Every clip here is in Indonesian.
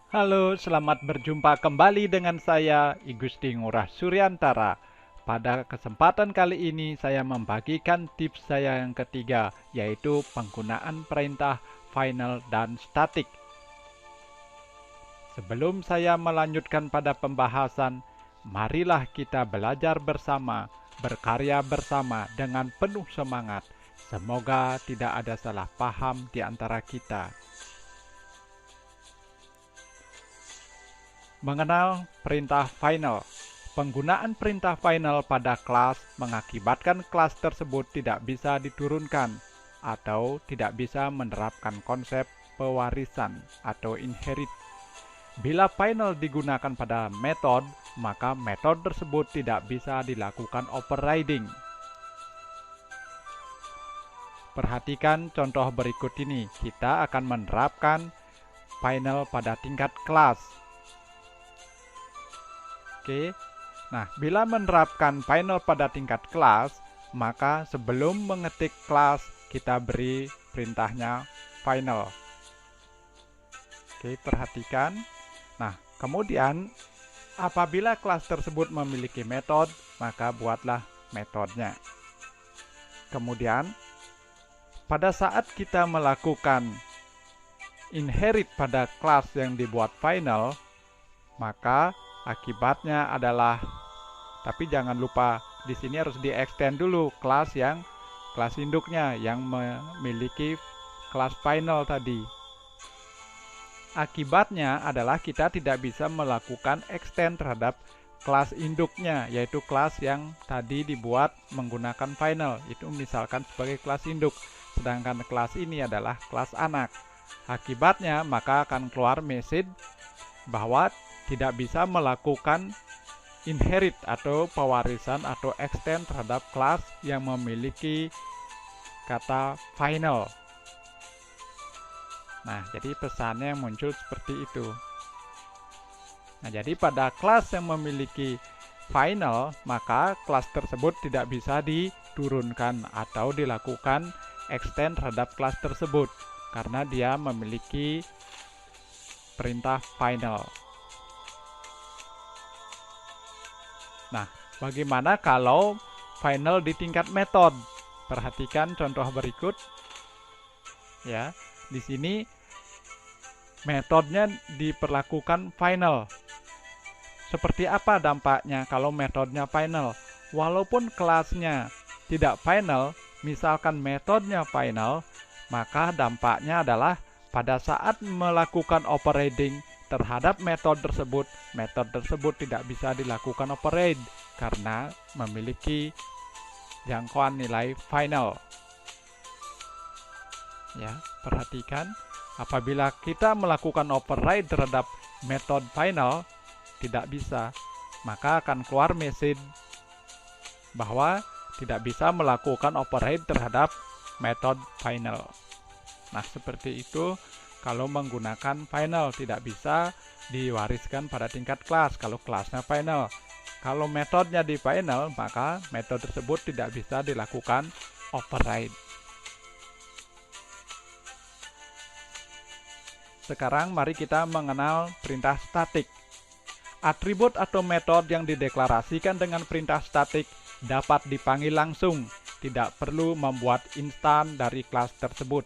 Halo, selamat berjumpa kembali dengan saya, I Gusti Ngurah Suryantara. Pada kesempatan kali ini, saya membagikan tips saya yang ketiga, yaitu penggunaan perintah final dan static. Sebelum saya melanjutkan pada pembahasan, marilah kita belajar bersama, berkarya bersama dengan penuh semangat. Semoga tidak ada salah paham di antara kita. Mengenal perintah final. Penggunaan perintah final pada kelas mengakibatkan kelas tersebut tidak bisa diturunkan atau tidak bisa menerapkan konsep pewarisan atau inherit. Bila final digunakan pada metode, maka metode tersebut tidak bisa dilakukan overriding. Perhatikan contoh berikut ini. Kita akan menerapkan final pada tingkat kelas. Oke. Nah, bila menerapkan final pada tingkat kelas, maka sebelum mengetik kelas, kita beri perintahnya final. Oke, perhatikan. Nah, kemudian apabila kelas tersebut memiliki metode, maka buatlah metodenya. Kemudian, pada saat kita melakukan inherit pada kelas yang dibuat final, maka akibatnya adalah, tapi jangan lupa di sini harus di-extend dulu kelas induknya yang memiliki kelas final tadi. Akibatnya adalah kita tidak bisa melakukan extend terhadap kelas induknya, yaitu kelas yang tadi dibuat menggunakan final. Itu misalkan sebagai kelas induk, sedangkan kelas ini adalah kelas anak. Akibatnya maka akan keluar message bahwa tidak bisa melakukan inherit atau pewarisan atau extend terhadap kelas yang memiliki kata final. Nah, jadi pesannya yang muncul seperti itu. Nah, jadi pada kelas yang memiliki final, maka kelas tersebut tidak bisa diturunkan atau dilakukan extend terhadap kelas tersebut karena dia memiliki perintah final. Nah, bagaimana kalau final di tingkat metode? Perhatikan contoh berikut. Ya, di sini metodenya diperlakukan final. Seperti apa dampaknya kalau metodenya final? Walaupun kelasnya tidak final, misalkan metodenya final, maka dampaknya adalah pada saat melakukan overriding terhadap metode tersebut tidak bisa dilakukan override karena memiliki jangkauan nilai final. Ya, perhatikan, apabila kita melakukan override terhadap metode final tidak bisa, maka akan keluar message bahwa tidak bisa melakukan override terhadap metode final. Nah, seperti itu. Kalau menggunakan final tidak bisa diwariskan pada tingkat kelas kalau kelasnya final. Kalau metodenya di final, maka metode tersebut tidak bisa dilakukan override. Sekarang mari kita mengenal perintah statik. Atribut atau metode yang dideklarasikan dengan perintah statik dapat dipanggil langsung, tidak perlu membuat instan dari kelas tersebut.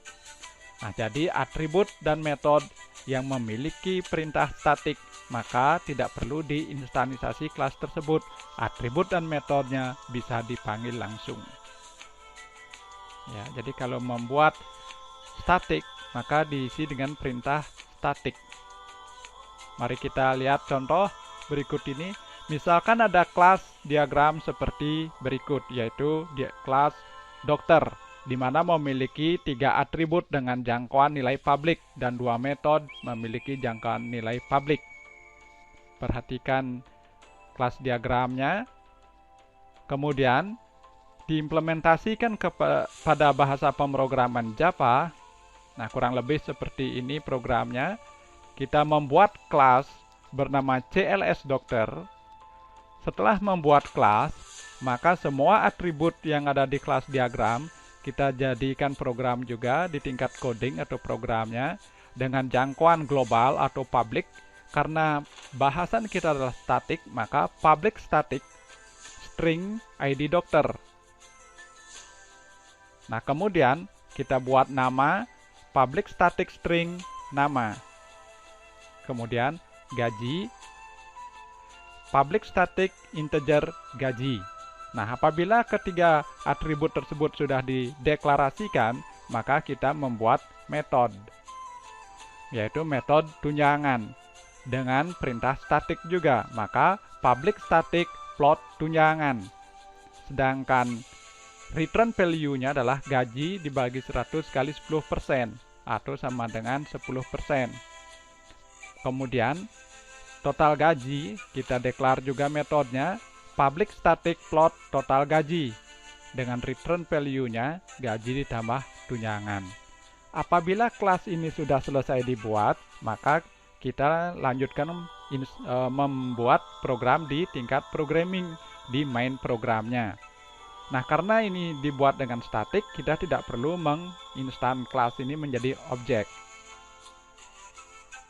Nah, jadi atribut dan metode yang memiliki perintah statik maka tidak perlu diinstansasi kelas tersebut. Atribut dan metodenya bisa dipanggil langsung. Ya, jadi kalau membuat statik maka diisi dengan perintah statik. Mari kita lihat contoh berikut ini. Misalkan ada kelas diagram seperti berikut, yaitu kelas dokter, di mana memiliki 3 atribut dengan jangkauan nilai publik dan 2 metode memiliki jangkauan nilai publik. Perhatikan kelas diagramnya. Kemudian diimplementasikan pada bahasa pemrograman Java. Nah, kurang lebih seperti ini programnya. Kita membuat kelas bernama CLS Dokter. Setelah membuat kelas, maka semua atribut yang ada di kelas diagram kita jadikan program juga di tingkat coding atau programnya dengan jangkauan global atau public karena bahasan kita adalah static, maka public static string ID dokter. Nah, kemudian kita buat nama public static string nama. Kemudian gaji public static integer gaji. Nah, apabila ketiga atribut tersebut sudah dideklarasikan, maka kita membuat metode, yaitu metode tunjangan dengan perintah static juga, maka public static plot tunjangan. Sedangkan return value-nya adalah gaji dibagi 100 kali 10% atau sama dengan 10%. Kemudian total gaji kita deklar juga metodenya public static plot total gaji dengan return value-nya gaji ditambah tunjangan. Apabila kelas ini sudah selesai dibuat, maka kita lanjutkan membuat program di tingkat programming di main programnya. Nah, karena ini dibuat dengan static, kita tidak perlu menginstan kelas ini menjadi objek.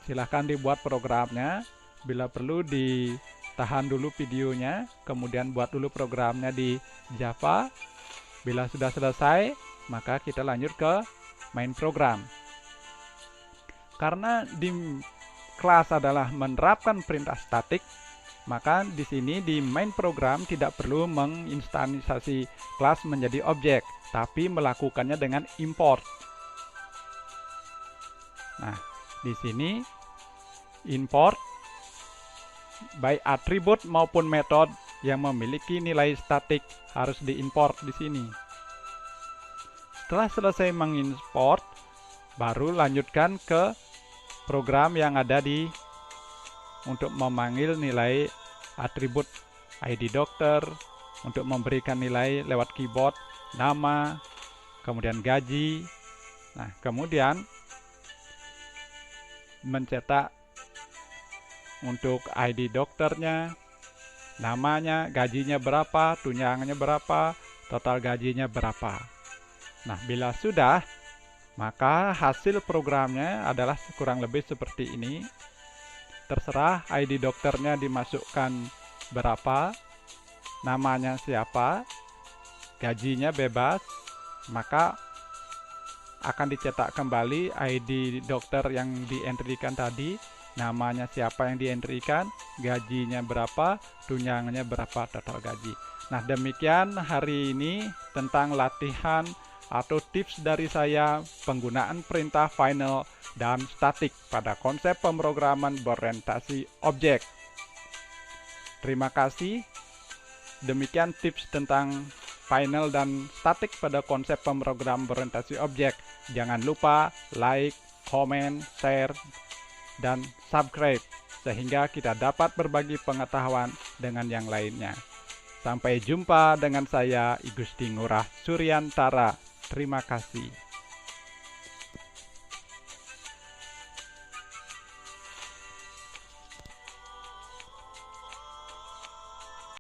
Silahkan dibuat programnya. Bila perlu ditahan dulu videonya, kemudian buat dulu programnya di Java. Bila sudah selesai, maka kita lanjut ke main program. Karena di kelas adalah menerapkan perintah statik, maka di sini di main program tidak perlu menginstansiasi kelas menjadi objek, tapi melakukannya dengan import. Nah, di sini import baik atribut maupun metode yang memiliki nilai statik harus diimport di sini. Setelah selesai mengimport, baru lanjutkan ke program yang ada untuk memanggil nilai atribut ID dokter, untuk memberikan nilai lewat keyboard, nama, kemudian gaji. Nah, kemudian mencetak untuk ID dokternya, namanya, gajinya berapa, tunjangannya berapa, total gajinya berapa. Nah, bila sudah, maka hasil programnya adalah kurang lebih seperti ini. Terserah ID dokternya dimasukkan berapa, namanya siapa, gajinya bebas, maka akan dicetak kembali ID dokter yang dientrykan tadi, namanya siapa yang dientrykan, gajinya berapa, tunjangannya berapa, total gaji. Nah, demikian hari ini tentang latihan atau tips dari saya penggunaan perintah final dan static pada konsep pemrograman berorientasi objek. Terima kasih. Demikian tips tentang final dan static pada konsep pemrograman berorientasi objek. Jangan lupa like, comment, share, dan subscribe sehingga kita dapat berbagi pengetahuan dengan yang lainnya. Sampai jumpa dengan saya, Igusti Ngurah Suryantara. Terima kasih.